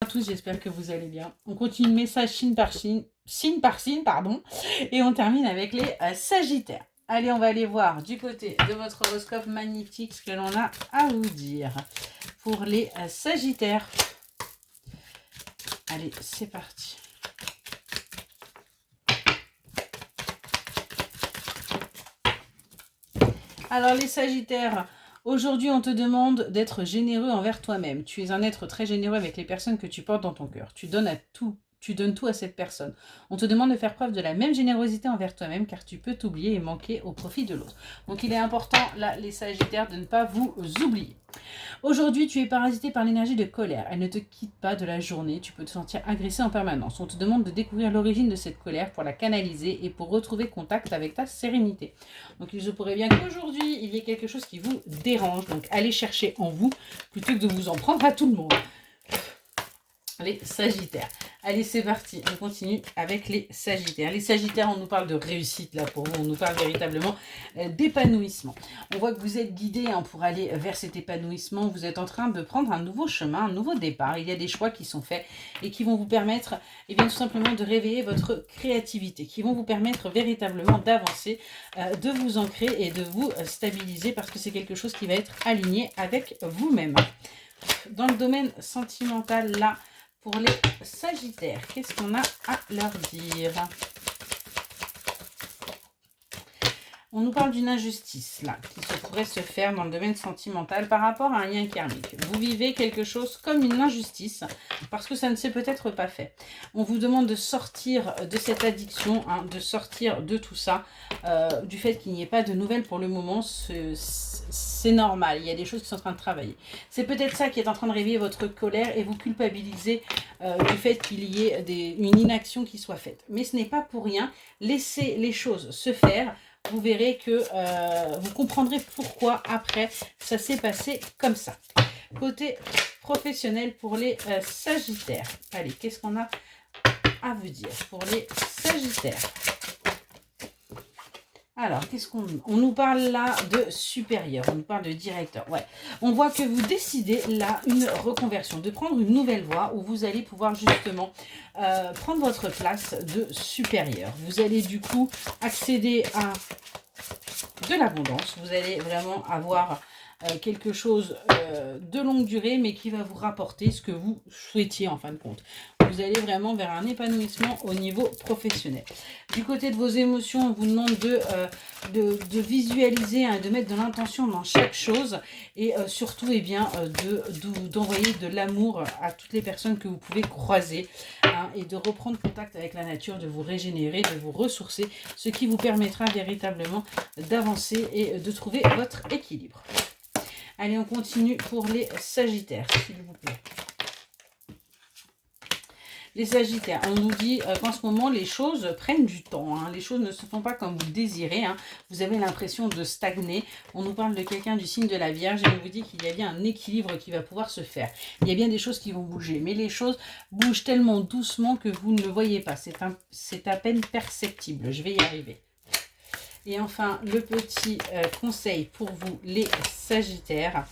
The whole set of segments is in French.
À tous, j'espère que vous allez bien. On continue le message signe par signe, pardon, et on termine avec les Sagittaires. Allez, on va aller voir du côté de votre horoscope magnétique ce que l'on a à vous dire pour les Sagittaires. Allez, c'est parti. Alors les Sagittaires, aujourd'hui on te demande d'être généreux envers toi-même. Tu es un être très généreux avec les personnes que tu portes dans ton cœur. Tu donnes tout à cette personne. On te demande de faire preuve de la même générosité envers toi-même car tu peux t'oublier et manquer au profit de l'autre. Donc il est important, là, les Sagittaires, de ne pas vous oublier. Aujourd'hui, tu es parasité par l'énergie de colère. Elle ne te quitte pas de la journée. Tu peux te sentir agressé en permanence. On te demande de découvrir l'origine de cette colère pour la canaliser et pour retrouver contact avec ta sérénité. Donc il se pourrait bien qu'aujourd'hui, il y ait quelque chose qui vous dérange. Donc allez chercher en vous plutôt que de vous en prendre à tout le monde. Les Sagittaires. Allez, c'est parti. On continue avec les Sagittaires. Les Sagittaires, on nous parle de réussite là pour vous. On nous parle véritablement d'épanouissement. On voit que vous êtes guidé pour aller vers cet épanouissement. Vous êtes en train de prendre un nouveau chemin, un nouveau départ. Il y a des choix qui sont faits et qui vont vous permettre, tout simplement de réveiller votre créativité, qui vont vous permettre véritablement d'avancer, de vous ancrer et de vous stabiliser parce que c'est quelque chose qui va être aligné avec vous-même. Dans le domaine sentimental, là, pour les Sagittaires, qu'est-ce qu'on a à leur dire? On nous parle d'une injustice, là, qui se pourrait se faire dans le domaine sentimental par rapport à un lien karmique. Vous vivez quelque chose comme une injustice, parce que ça ne s'est peut-être pas fait. On vous demande de sortir de cette addiction, de sortir de tout ça, du fait qu'il n'y ait pas de nouvelles pour le moment, c'est normal, il y a des choses qui sont en train de travailler. C'est peut-être ça qui est en train de réveiller votre colère et vous culpabiliser du fait qu'il y ait une inaction qui soit faite. Mais ce n'est pas pour rien, laissez les choses se faire. Vous verrez que vous comprendrez pourquoi après ça s'est passé comme ça. Côté professionnel pour les Sagittaires. Allez, qu'est-ce qu'on a à vous dire pour les Sagittaires? Alors, qu'est-ce qu'on nous parle là de supérieur, on nous parle de directeur. Ouais, on voit que vous décidez là une reconversion, de prendre une nouvelle voie où vous allez pouvoir justement prendre votre place de supérieur. Vous allez du coup accéder à de l'abondance. Vous allez vraiment avoir quelque chose de longue durée, mais qui va vous rapporter ce que vous souhaitiez en fin de compte. Vous allez vraiment vers un épanouissement au niveau professionnel. Du côté de vos émotions, on vous demande de visualiser, de mettre de l'intention dans chaque chose et surtout d'envoyer de l'amour à toutes les personnes que vous pouvez croiser et de reprendre contact avec la nature, de vous régénérer, de vous ressourcer, ce qui vous permettra véritablement d'avancer et de trouver votre équilibre. Allez, on continue pour les Sagittaires, s'il vous plaît. Les Sagittaires, on nous dit qu'en ce moment, les choses prennent du temps. Les choses ne se font pas comme vous le désirez. Vous avez l'impression de stagner. On nous parle de quelqu'un du signe de la Vierge et on vous dit qu'il y a bien un équilibre qui va pouvoir se faire. Il y a bien des choses qui vont bouger, mais les choses bougent tellement doucement que vous ne le voyez pas. C'est à peine perceptible. Je vais y arriver. Et enfin, le petit conseil pour vous, les Sagittaires.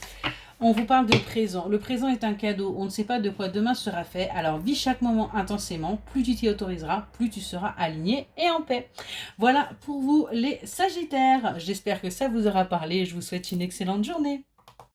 On vous parle de présent. Le présent est un cadeau. On ne sait pas de quoi demain sera fait. Alors, vis chaque moment intensément. Plus tu t'y autoriseras, plus tu seras aligné et en paix. Voilà pour vous, les Sagittaires. J'espère que ça vous aura parlé. Je vous souhaite une excellente journée.